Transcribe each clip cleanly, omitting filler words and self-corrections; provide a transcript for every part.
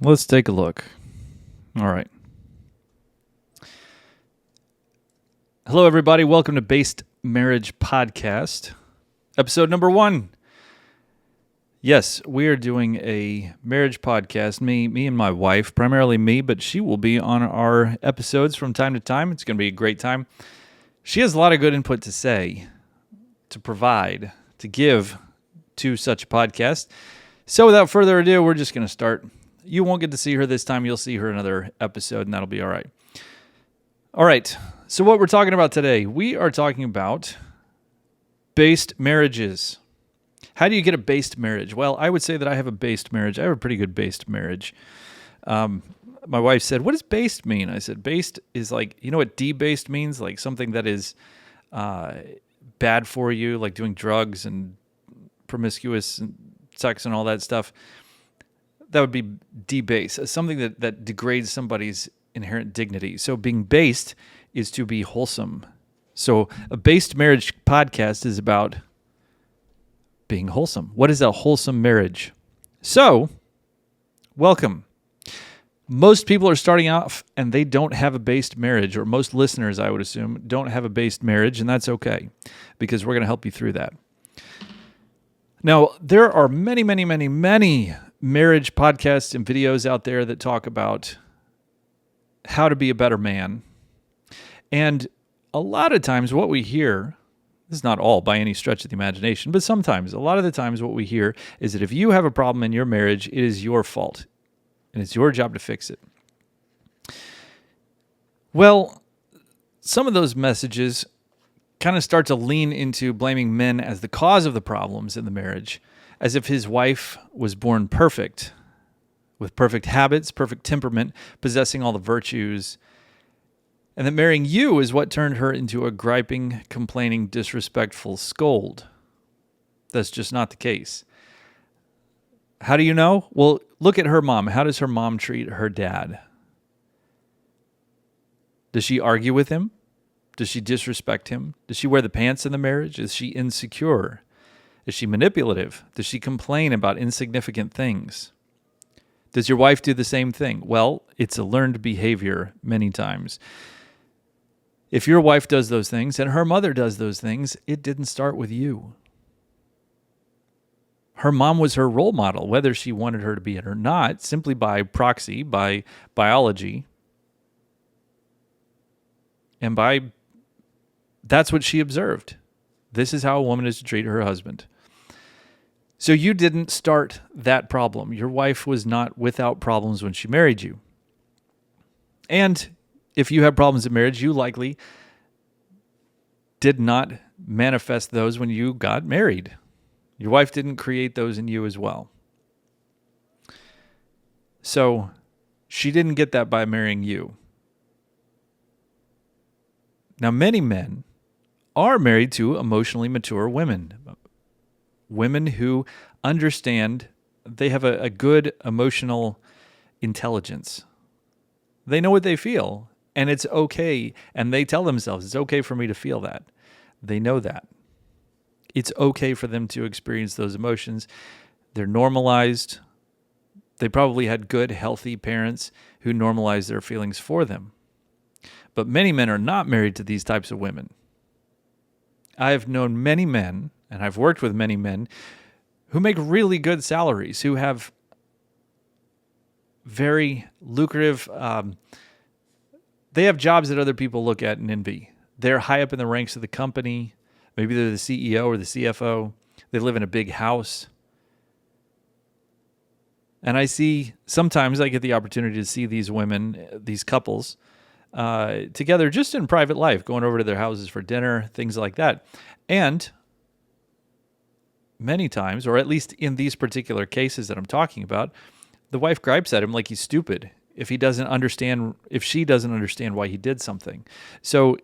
Let's take a look. All right. Hello, everybody. Welcome to Based Marriage Podcast, episode number 1. Yes, we are doing a marriage podcast. Me and my wife, primarily me, but she will be on our episodes from time to time. It's going to be a great time. She has a lot of good input to say, to provide, to give to such a podcast. So without further ado, we're just going to start. You won't get to see her this time. You'll see her in another episode, and that'll be all right. All right. So what we're talking about today, we are talking about based marriages. How do you get a based marriage? Well, I would say that I have a based marriage. I have a pretty good based marriage. My wife said, "What does based mean?" I said, "Based is like, you know what debased means? Like something that is bad for you, like doing drugs and promiscuous sex and all that stuff. That would be debased, something that degrades somebody's inherent dignity. So being based is to be wholesome. So a based marriage podcast is about being wholesome. What is a wholesome marriage? So, welcome. Most people are starting off and they don't have a based marriage, or most listeners, I would assume, don't have a based marriage, and that's okay because we're going to help you through that. Now, there are many marriage podcasts and videos out there that talk about how to be a better man. And a lot of times what we hear, this is not all by any stretch of the imagination, but sometimes, a lot of the times what we hear is that if you have a problem in your marriage, it is your fault and it's your job to fix it. Well, some of those messages kind of start to lean into blaming men as the cause of the problems in the marriage, as if his wife was born perfect, with perfect habits, perfect temperament, possessing all the virtues, and that marrying you is what turned her into a griping, complaining, disrespectful scold. That's just not the case. How do you know? Well, look at her mom. How does her mom treat her dad? Does she argue with him? Does she disrespect him? Does she wear the pants in the marriage? Is she insecure? Is she manipulative? Does she complain about insignificant things? Does your wife do the same thing? Well, it's a learned behavior many times. If your wife does those things and her mother does those things, it didn't start with you. Her mom was her role model, whether she wanted her to be it or not, simply by proxy, by biology, and that's what she observed. This is how a woman is to treat her husband. So you didn't start that problem. Your wife was not without problems when she married you. And if you have problems in marriage, you likely did not manifest those when you got married. Your wife didn't create those in you as well. So she didn't get that by marrying you. Now, many men are married to emotionally mature women. Women who understand, they have a good emotional intelligence. They know what they feel, and it's okay. And they tell themselves, it's okay for me to feel that. They know that. It's okay for them to experience those emotions. They're normalized. They probably had good, healthy parents who normalized their feelings for them. But many men are not married to these types of women. I've known many men, and I've worked with many men who make really good salaries, who have very lucrative, they have jobs that other people look at and envy. They're high up in the ranks of the company. Maybe they're the CEO or the CFO. They live in a big house. And sometimes I get the opportunity to see these women, these couples, together just in private life, going over to their houses for dinner, things like that. And many times, or at least in these particular cases that I'm talking about, the wife gripes at him like he's stupid if she doesn't understand why he did something. So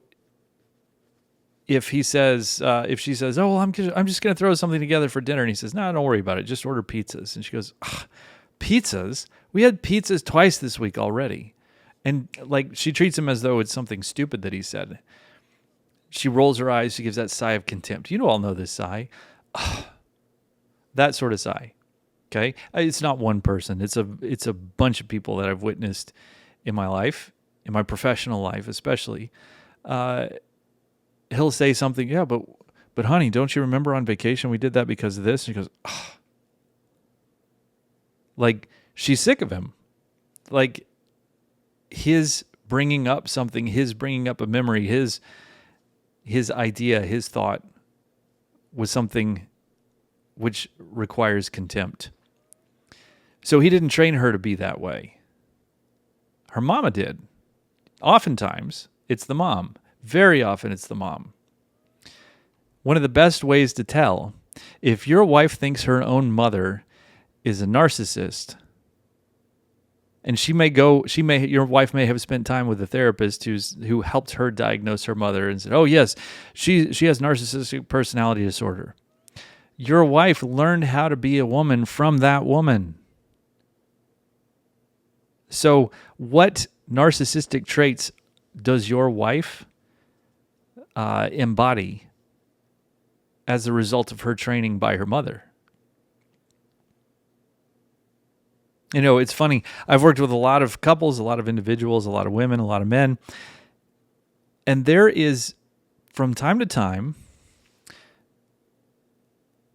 if she says, "Oh, well, I'm just going to throw something together for dinner," and he says, "No, don't worry about it. Just order pizzas." And she goes, "Pizzas? We had pizzas twice this week already." And like she treats him as though it's something stupid that he said. She rolls her eyes. She gives that sigh of contempt. You all know this sigh. That sort of sigh. Okay, it's not one person. It's a bunch of people that I've witnessed in my life, in my professional life especially. He'll say something, yeah, but honey, don't you remember on vacation we did that because of this? And he goes, oh. Like she's sick of him. Like his bringing up something, his bringing up a memory, his idea, his thought was something which requires contempt. So he didn't train her to be that way. Her mama did. Oftentimes, it's the mom. Very often, it's the mom. One of the best ways to tell if your wife thinks her own mother is a narcissist, and your wife may have spent time with a therapist who helped her diagnose her mother and said, oh yes, she has narcissistic personality disorder. Your wife learned how to be a woman from that woman. So what narcissistic traits does your wife embody as a result of her training by her mother? You know, it's funny. I've worked with a lot of couples, a lot of individuals, a lot of women, a lot of men. And there is, from time to time,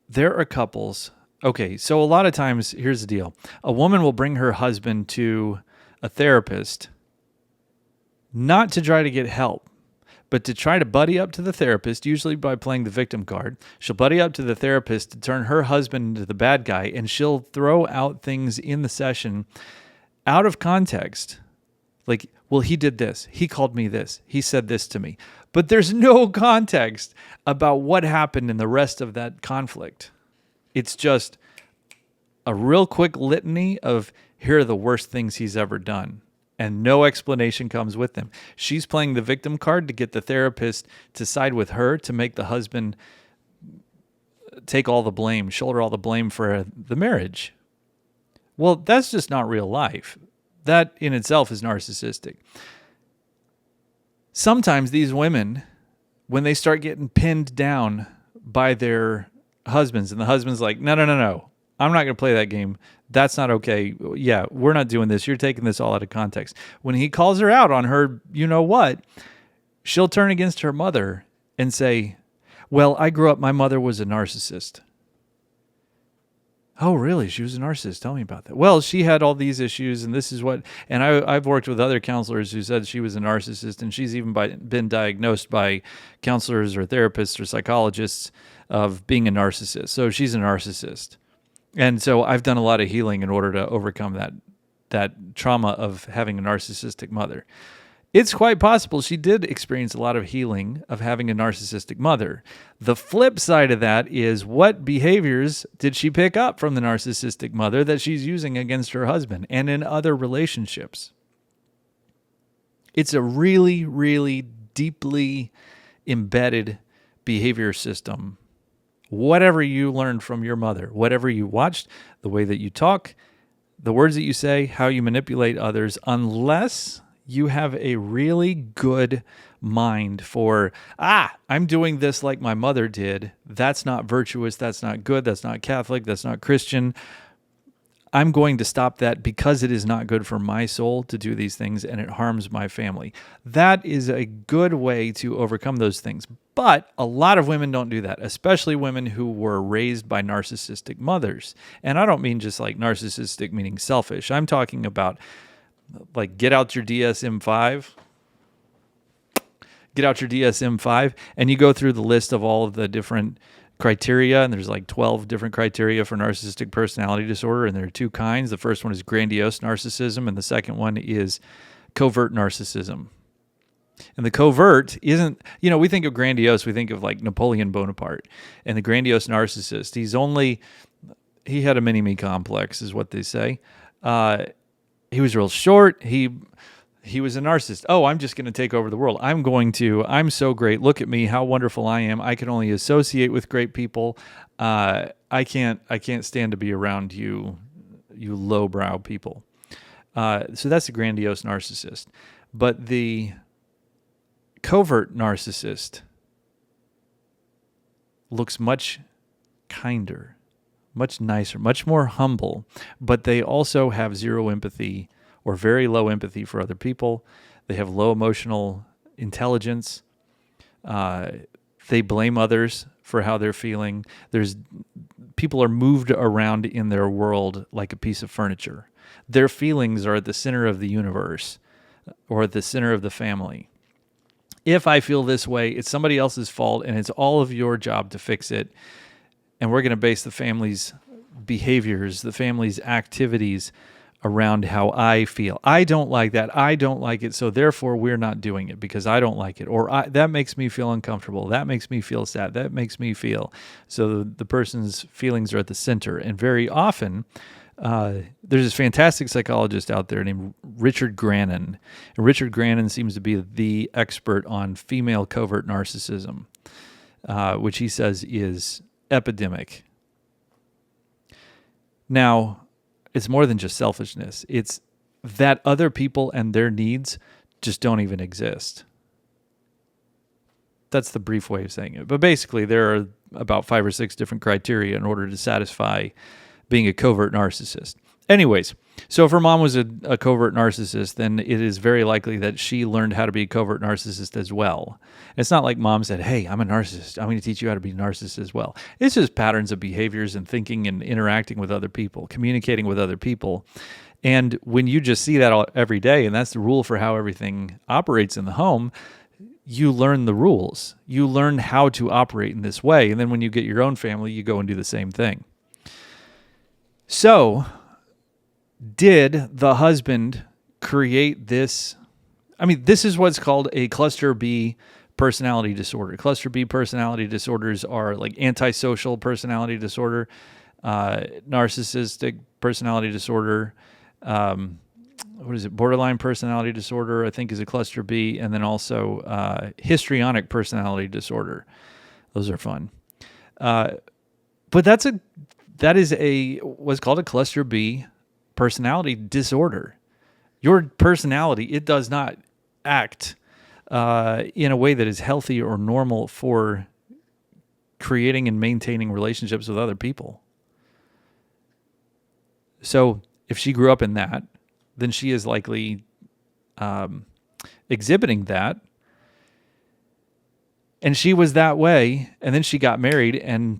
there are couples. Okay, so a lot of times, here's the deal. A woman will bring her husband to a therapist, not to try to get help, but to try to buddy up to the therapist, usually by playing the victim card. She'll buddy up to the therapist to turn her husband into the bad guy, and she'll throw out things in the session out of context. Like, well, he did this. He called me this. He said this to me. But there's no context about what happened in the rest of that conflict. It's just a real quick litany of here are the worst things he's ever done. And no explanation comes with them. She's playing the victim card to get the therapist to side with her, to make the husband take all the blame, shoulder all the blame for the marriage. Well, that's just not real life. That in itself is narcissistic. Sometimes these women, when they start getting pinned down by their husbands, and the husband's like, no, I'm not going to play that game. That's not okay. Yeah, we're not doing this. You're taking this all out of context. When he calls her out on her, you know what, she'll turn against her mother and say, well, I grew up, my mother was a narcissist. Oh, really? She was a narcissist. Tell me about that. Well, she had all these issues, and this is what, and I've worked with other counselors who said she was a narcissist, and she's even been diagnosed by counselors or therapists or psychologists of being a narcissist. So she's a narcissist. And so I've done a lot of healing in order to overcome that trauma of having a narcissistic mother. It's quite possible she did experience a lot of healing of having a narcissistic mother. The flip side of that is, what behaviors did she pick up from the narcissistic mother that she's using against her husband and in other relationships? It's a really, really deeply embedded behavior system. Whatever you learned from your mother, whatever you watched, the way that you talk, the words that you say, how you manipulate others, unless you have a really good mind for, I'm doing this like my mother did. That's not virtuous. That's not good. That's not Catholic. That's not Christian. I'm going to stop that because it is not good for my soul to do these things and it harms my family. That is a good way to overcome those things. But a lot of women don't do that, especially women who were raised by narcissistic mothers. And I don't mean just like narcissistic meaning selfish. I'm talking about like get out your DSM-5. Get out your DSM-5 and you go through the list of all of the different criteria, and there's like 12 different criteria for narcissistic personality disorder, and there are two kinds. The first one is grandiose narcissism, and the second one is covert narcissism. And the covert isn't, we think of grandiose, we think of like Napoleon Bonaparte, and the grandiose narcissist, he had a mini-me complex is what they say. He was real short, he was a narcissist. Oh, I'm just going to take over the world. I'm so great. Look at me, how wonderful I am. I can only associate with great people. I can't stand to be around you lowbrow people. So that's a grandiose narcissist. But the covert narcissist looks much kinder, much nicer, much more humble, but they also have zero empathy or very low empathy for other people. They have low emotional intelligence. They blame others for how they're feeling. People are moved around in their world like a piece of furniture. Their feelings are at the center of the universe or at the center of the family. If I feel this way, it's somebody else's fault, and it's all of your job to fix it. And we're going to base the family's behaviors, the family's activities around how I feel. I don't like that. I don't like it. So therefore, we're not doing it because I don't like it. Or that makes me feel uncomfortable. That makes me feel sad. That makes me feel. So the person's feelings are at the center. And very often, there's this fantastic psychologist out there named Richard Grannon. And Richard Grannon seems to be the expert on female covert narcissism, which he says is epidemic. Now, it's more than just selfishness. It's that other people and their needs just don't even exist. That's the brief way of saying it. But basically, there are about 5 or 6 different criteria in order to satisfy being a covert narcissist. Anyways, so if her mom was a covert narcissist, then it is very likely that she learned how to be a covert narcissist as well. It's not like mom said, hey, I'm a narcissist. I'm going to teach you how to be a narcissist as well. It's just patterns of behaviors and thinking and interacting with other people, communicating with other people. And when you just see that every day, and that's the rule for how everything operates in the home, you learn the rules. You learn how to operate in this way. And then when you get your own family, you go and do the same thing. So, did the husband create this? I mean, this is what's called a cluster B personality disorder. Cluster B personality disorders are like antisocial personality disorder, narcissistic personality disorder, borderline personality disorder, I think is a cluster B, and then also histrionic personality disorder. Those are fun. But that is what's called a cluster B personality disorder. Your personality, it does not act in a way that is healthy or normal for creating and maintaining relationships with other people. So if she grew up in that, then she is likely exhibiting that. And she was that way, and then she got married, and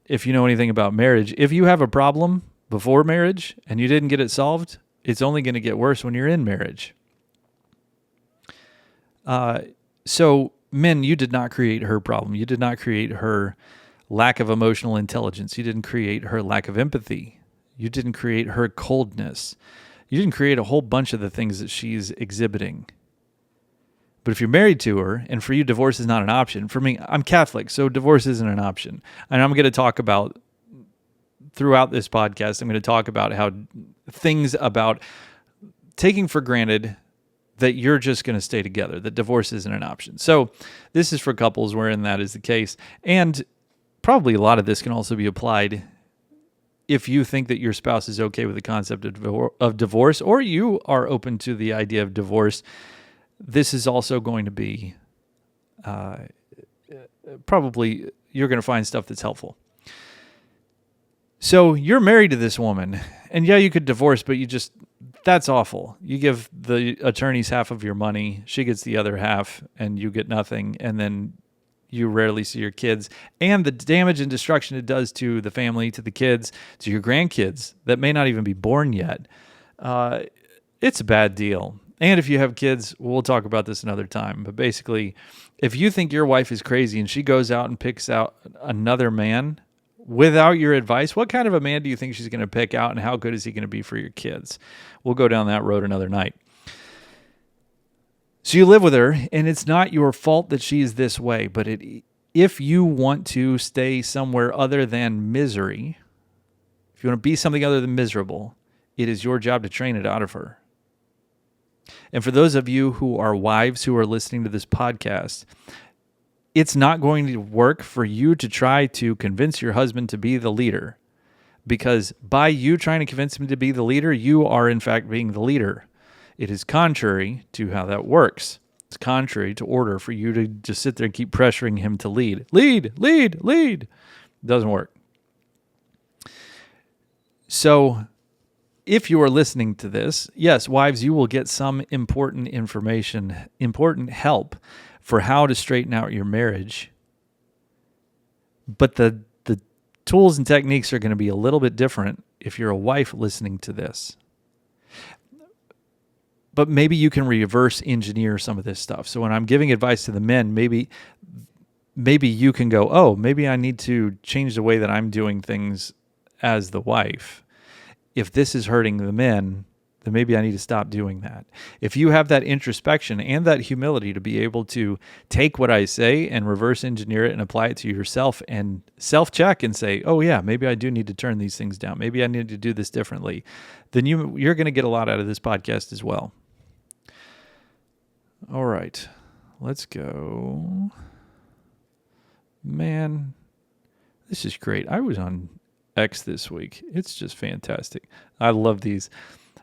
if you know anything about marriage, if you have a problem before marriage and you didn't get it solved, it's only going to get worse when you're in marriage. So men, you did not create her problem. You did not create her lack of emotional intelligence. You didn't create her lack of empathy. You didn't create her coldness. You didn't create a whole bunch of the things that she's exhibiting. But if you're married to her, and for you, divorce is not an option. For me, I'm Catholic, so divorce isn't an option. And I'm going to talk about, throughout this podcast, I'm going to talk about how things about taking for granted that you're just going to stay together, that divorce isn't an option. So this is for couples wherein that is the case. And probably a lot of this can also be applied if you think that your spouse is okay with the concept of divorce, or you are open to the idea of divorce. This is also going to be probably you're going to find stuff that's helpful. So you're married to this woman, and yeah, you could divorce, but that's awful. You give the attorneys half of your money, she gets the other half, and you get nothing, and then you rarely see your kids. And the damage and destruction it does to the family, to the kids, to your grandkids that may not even be born yet, it's a bad deal. And if you have kids, we'll talk about this another time. But basically, if you think your wife is crazy and she goes out and picks out another man without your advice, what kind of a man do you think she's going to pick out, and how good is he going to be for your kids? We'll go down that road another night. So you live with her, and it's not your fault that she is this way, but if you want to stay somewhere other than misery, if you want to be something other than miserable, it is your job to train it out of her. And for those of you who are wives who are listening to this podcast, it's not going to work for you to try to convince your husband to be the leader, because by you trying to convince him to be the leader, you are in fact being the leader. It is contrary to how that works. It's contrary to order for you to just sit there and keep pressuring him to lead. Lead, lead, lead. It doesn't work. So if you are listening to this, yes, wives, you will get some important information, important help for how to straighten out your marriage. But the tools and techniques are going to be a little bit different if you're a wife listening to this. But maybe you can reverse engineer some of this stuff. So when I'm giving advice to the men, maybe you can go, oh, maybe I need to change the way that I'm doing things as the wife. If this is hurting the men, then maybe I need to stop doing that. If you have that introspection and that humility to be able to take what I say and reverse engineer it and apply it to yourself and self-check and say, oh yeah, maybe I do need to turn these things down. Maybe I need to do this differently. Then you're going to get a lot out of this podcast as well. All right, let's go. Man, this is great. I was on X this week. It's just fantastic. I love these.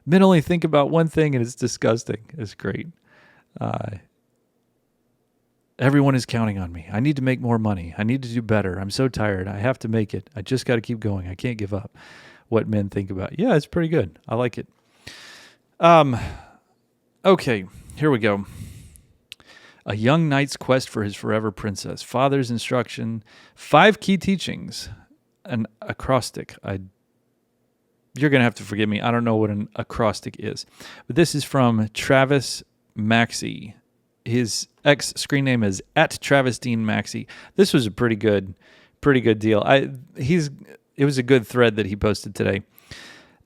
Men only think about one thing and it's disgusting. It's great. Everyone is counting on me. I need to make more money. I need to do better. I'm so tired. I have to make it. I just got to keep going. I can't give up. What men think about. Yeah, it's pretty good. I like it. Okay, here we go. A young knight's quest for his forever princess. Father's instruction. 5 key teachings. An acrostic. You're going to have to forgive me. I don't know what an acrostic is. But this is from Travis Maxey. His X screen name is @TravisDeanMaxey. This was a pretty good deal. It was a good thread that he posted today.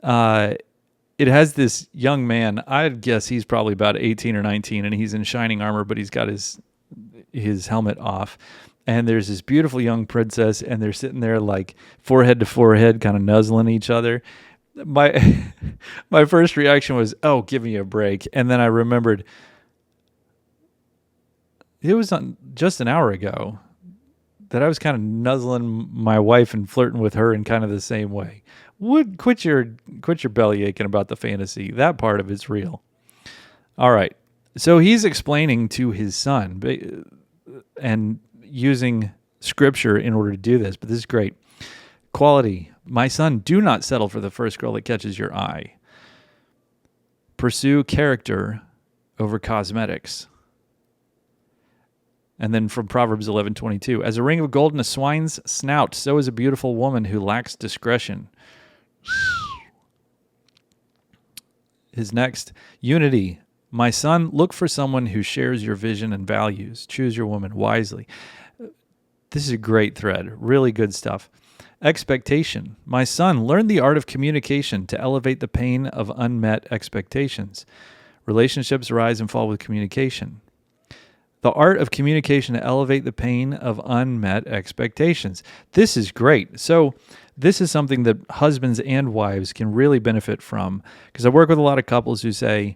It has this young man. I'd guess he's probably about 18 or 19, and he's in shining armor, but he's got his helmet off. And there's this beautiful young princess, and they're sitting there like forehead to forehead, kind of nuzzling each other. My first reaction was, oh, give me a break. And then I remembered it was just an hour ago that I was kind of nuzzling my wife and flirting with her in kind of the same way. Quit your belly aching about the fantasy. That part of it's real. All right. So he's explaining to his son and using scripture in order to do this, but this is great. Quality. My son, do not settle for the first girl that catches your eye. Pursue character over cosmetics. And then from Proverbs 11:22, as a ring of gold in a swine's snout, so is a beautiful woman who lacks discretion. His next, unity. My son, look for someone who shares your vision and values. Choose your woman wisely. This is a great thread. Really good stuff. Expectation. My son, learn the art of communication to elevate the pain of unmet expectations. Relationships rise and fall with communication. The art of communication to elevate the pain of unmet expectations. This is great. So this is something that husbands and wives can really benefit from, because I work with a lot of couples who say,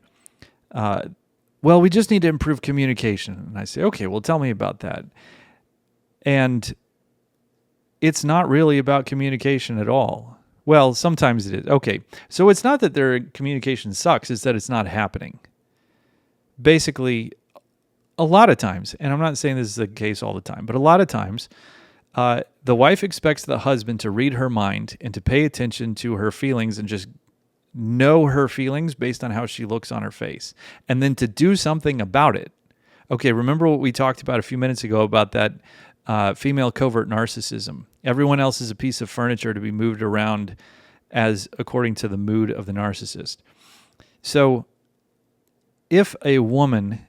well, we just need to improve communication. And I say, okay, well, tell me about that. And it's not really about communication at all. Well, sometimes it is. Okay, so it's not that their communication sucks, it's that it's not happening. Basically, a lot of times, and I'm not saying this is the case all the time, but a lot of times, the wife expects the husband to read her mind and to pay attention to her feelings and just know her feelings based on how she looks on her face, and then to do something about it. Okay, remember what we talked about a few minutes ago about that female covert narcissism. Everyone else is a piece of furniture to be moved around as according to the mood of the narcissist. So if a woman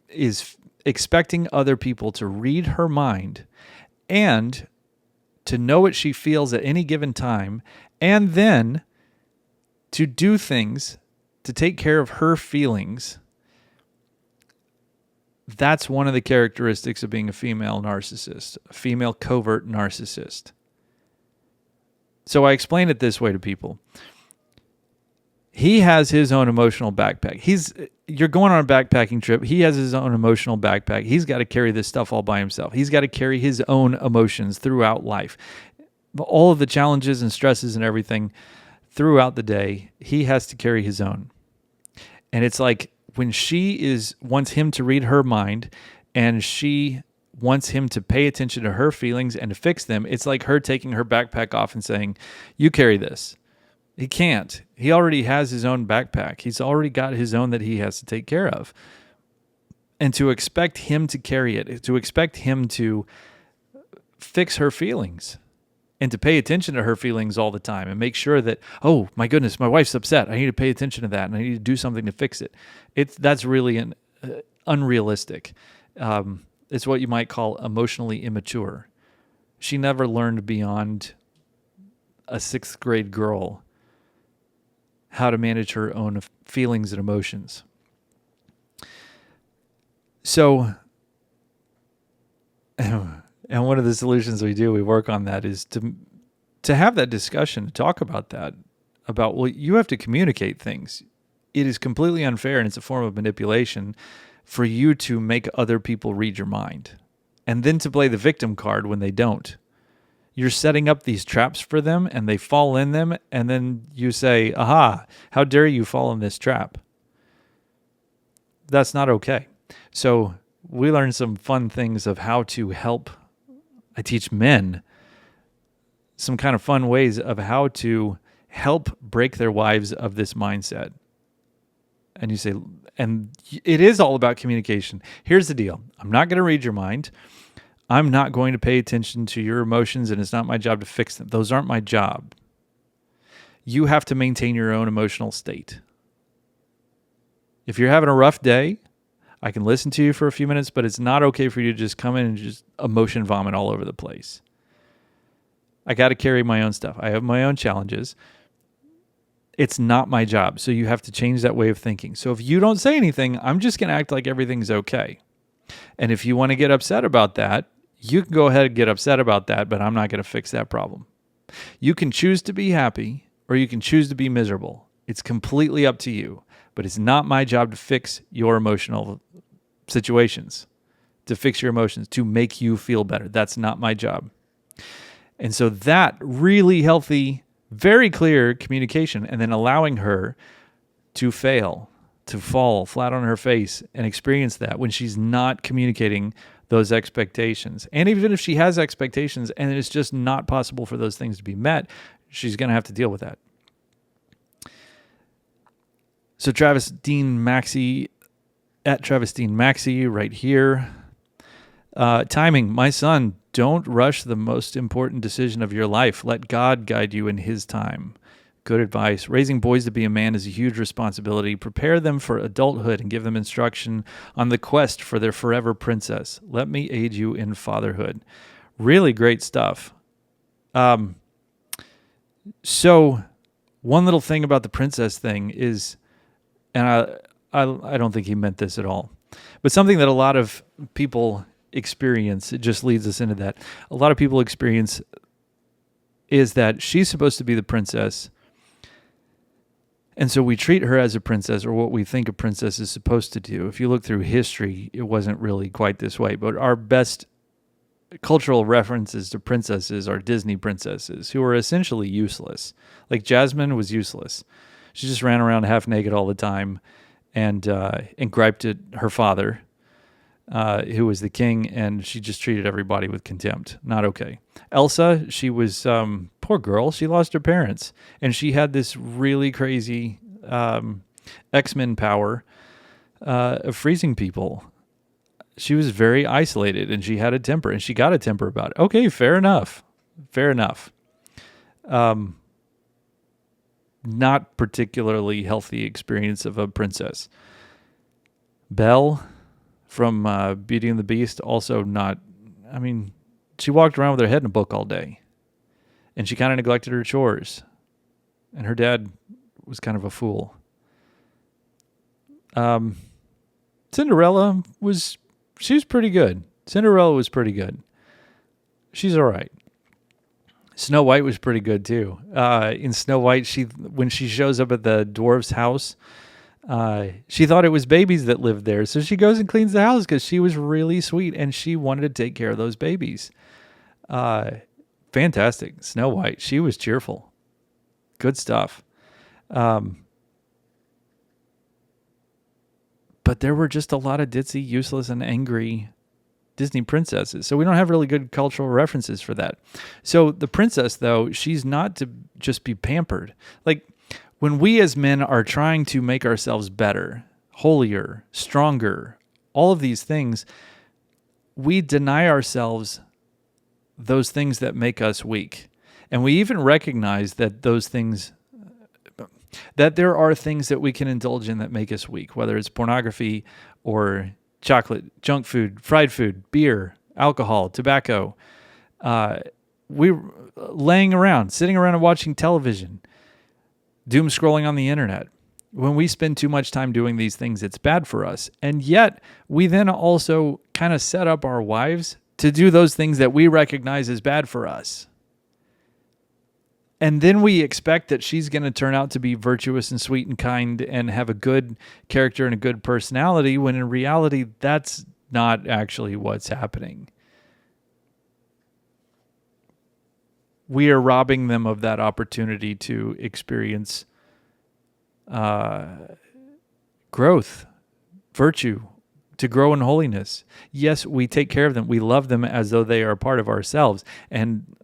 is expecting other people to read her mind and to know what she feels at any given time, and then to do things to take care of her feelings, that's one of the characteristics of being a female narcissist, a female covert narcissist. So I explain it this way to people. He has his own emotional backpack. You're going on a backpacking trip. He has his own emotional backpack. He's got to carry this stuff all by himself. He's got to carry his own emotions throughout life. All of the challenges and stresses and everything throughout the day, he has to carry his own. And it's like when she wants him to read her mind and she wants him to pay attention to her feelings and to fix them, it's like her taking her backpack off and saying, you carry this. He can't. He already has his own backpack. He's already got his own that he has to take care of. And to expect him to carry it, to expect him to fix her feelings and to pay attention to her feelings all the time and make sure that, oh my goodness, my wife's upset. I need to pay attention to that and I need to do something to fix it. That's really unrealistic. It's what you might call emotionally immature. She never learned beyond a 6th grade girl how to manage her own feelings and emotions. So, and one of the solutions we work on that is to have that discussion, to talk about that, about, well, you have to communicate things. It is completely unfair and it's a form of manipulation for you to make other people read your mind and then to play the victim card when they don't. You're setting up these traps for them and they fall in them, and then you say, aha, how dare you fall in this trap? That's not okay. So we learned some fun things of how to help. I teach men some kind of fun ways of how to help break their wives of this mindset. And you say, and it is all about communication. Here's the deal. I'm not going to read your mind. I'm not going to pay attention to your emotions, and it's not my job to fix them. Those aren't my job. You have to maintain your own emotional state. If you're having a rough day, I can listen to you for a few minutes, but it's not okay for you to just come in and just emotion vomit all over the place. I got to carry my own stuff. I have my own challenges. It's not my job. So you have to change that way of thinking. So if you don't say anything, I'm just going to act like everything's okay. And if you want to get upset about that, you can go ahead and get upset about that, but I'm not going to fix that problem. You can choose to be happy or you can choose to be miserable. It's completely up to you, but it's not my job to fix your emotional situations, to fix your emotions, to make you feel better. That's not my job. And so that really healthy, very clear communication, and then allowing her to fail, to fall flat on her face and experience that when she's not communicating those expectations. And even if she has expectations and it's just not possible for those things to be met, she's going to have to deal with that. So Travis Dean Maxey, at Travis Dean Maxey right here. Timing, my son, don't rush the most important decision of your life. Let God guide you in his time. Good advice. Raising boys to be a man is a huge responsibility. Prepare them for adulthood and give them instruction on the quest for their forever princess. Let me aid you in fatherhood. Really great stuff. So one little thing about the princess thing is, and I don't think he meant this at all, but something that a lot of people experience, it just leads us into that. A lot of people experience is that she's supposed to be the princess. And so we treat her as a princess, or what we think a princess is supposed to do. If you look through history, it wasn't really quite this way. But our best cultural references to princesses are Disney princesses, who are essentially useless. Like Jasmine was useless. She just ran around half naked all the time and griped at her father, who was the king, and she just treated everybody with contempt. Not okay. Elsa, she was, poor girl, she lost her parents, and she had this really crazy X-Men power of freezing people. She was very isolated, and she had a temper, and she got a temper about it. Okay, fair enough. Fair enough. Not particularly healthy experience of a princess. Belle from Beauty and the Beast, also not, I mean, she walked around with her head in a book all day. And she kind of neglected her chores. And her dad was kind of a fool. Cinderella she was pretty good. Cinderella was pretty good. She's all right. Snow White was pretty good too. In Snow White, when she shows up at the dwarf's house, she thought it was babies that lived there. So she goes and cleans the house because she was really sweet and she wanted to take care of those babies. Fantastic. Snow White. She was cheerful. Good stuff. But there were just a lot of ditzy, useless, and angry Disney princesses. So we don't have really good cultural references for that. So the princess, though, she's not to just be pampered. Like when we as men are trying to make ourselves better, holier, stronger, all of these things, we deny ourselves those things that make us weak. And we even recognize that those things, that there are things that we can indulge in that make us weak, whether it's pornography or chocolate, junk food, fried food, beer, alcohol, tobacco. We laying around, sitting around and watching television, doom scrolling on the internet. When we spend too much time doing these things, it's bad for us. And yet we then also kind of set up our wives to do those things that we recognize as bad for us. And then we expect that she's going to turn out to be virtuous and sweet and kind and have a good character and a good personality, when in reality, that's not actually what's happening. We are robbing them of that opportunity to experience growth, virtue, to grow in holiness. Yes, we take care of them. We love them as though they are a part of ourselves. And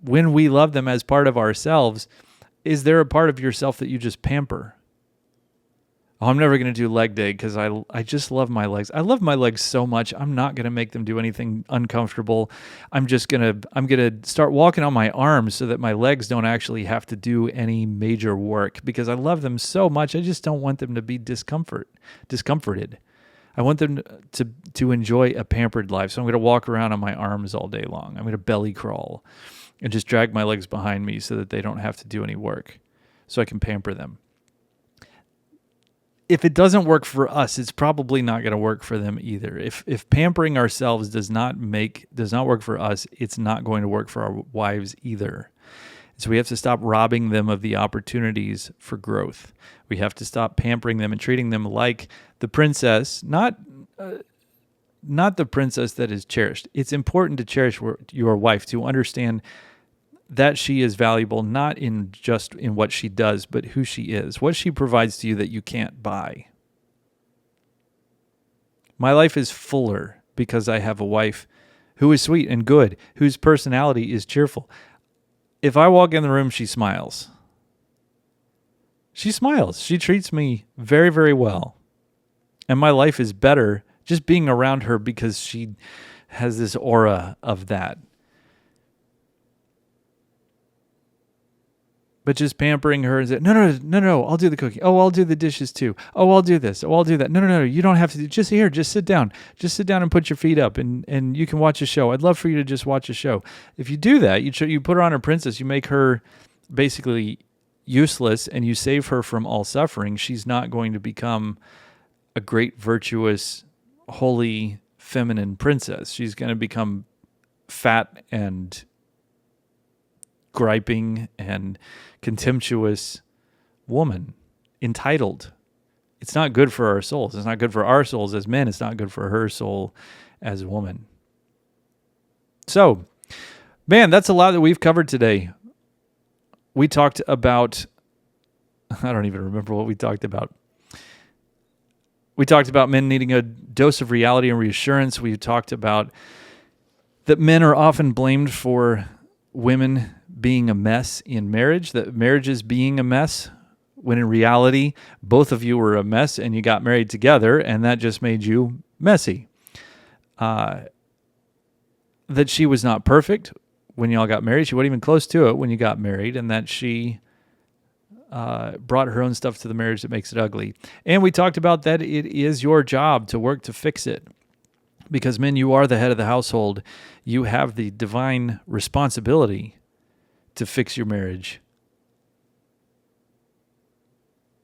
when we love them as part of ourselves, is there a part of yourself that you just pamper? Oh, I'm never going to do leg day because I just love my legs. I love my legs so much. I'm not going to make them do anything uncomfortable. I'm going to start walking on my arms so that my legs don't actually have to do any major work, because I love them so much. I just don't want them to be discomforted. I want them to enjoy a pampered life. So I'm going to walk around on my arms all day long. I'm going to belly crawl and just drag my legs behind me so that they don't have to do any work, so I can pamper them. If it doesn't work for us, it's probably not going to work for them either. If pampering ourselves does not work for us, it's not going to work for our wives either. So we have to stop robbing them of the opportunities for growth. We have to stop pampering them and treating them like the princess, not the princess that is cherished. It's important to cherish your wife, to understand that she is valuable, not in just in what she does, but who she is, what she provides to you that you can't buy. My life is fuller because I have a wife who is sweet and good, whose personality is cheerful. If I walk in the room, she smiles. She smiles. She treats me very, very well. And my life is better just being around her because she has this aura of that. But just pampering her and say, no, I'll do the cooking. Oh, I'll do the dishes too. Oh, I'll do this. Oh, I'll do that. No, you don't have to do. Just sit down. Just sit down and put your feet up, and you can watch a show. I'd love for you to just watch a show. If you do that, you put her on a princess. You make her basically useless, and you save her from all suffering. She's not going to become a great, virtuous, holy, feminine princess. She's going to become fat and griping and contemptuous woman, entitled. It's not good for our souls. It's not good for our souls as men. It's not good for her soul as a woman. So, man, that's a lot that we've covered today. We talked about, I don't even remember what we talked about. We talked about men needing a dose of reality and reassurance. We talked about that men are often blamed for women being a mess in marriage, that marriage is being a mess, when in reality, both of you were a mess and you got married together, and that just made you messy. That she was not perfect when y'all got married. She wasn't even close to it when you got married, and that she brought her own stuff to the marriage that makes it ugly. And we talked about that it is your job to work to fix it. Because men, you are the head of the household. You have the divine responsibility to fix your marriage.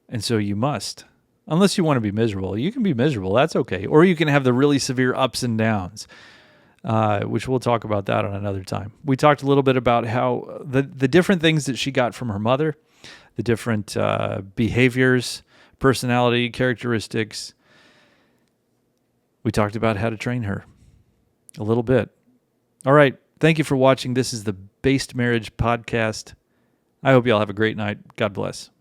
And so you must. Unless you want to be miserable. You can be miserable. That's okay. Or you can have the really severe ups and downs, which we'll talk about that on another time. We talked a little bit about how the different things that she got from her mother, the different behaviors, personality, characteristics. We talked about how to train her a little bit. All right. Thank you for watching. This is the Based Marriage Podcast. I hope you all have a great night. God bless.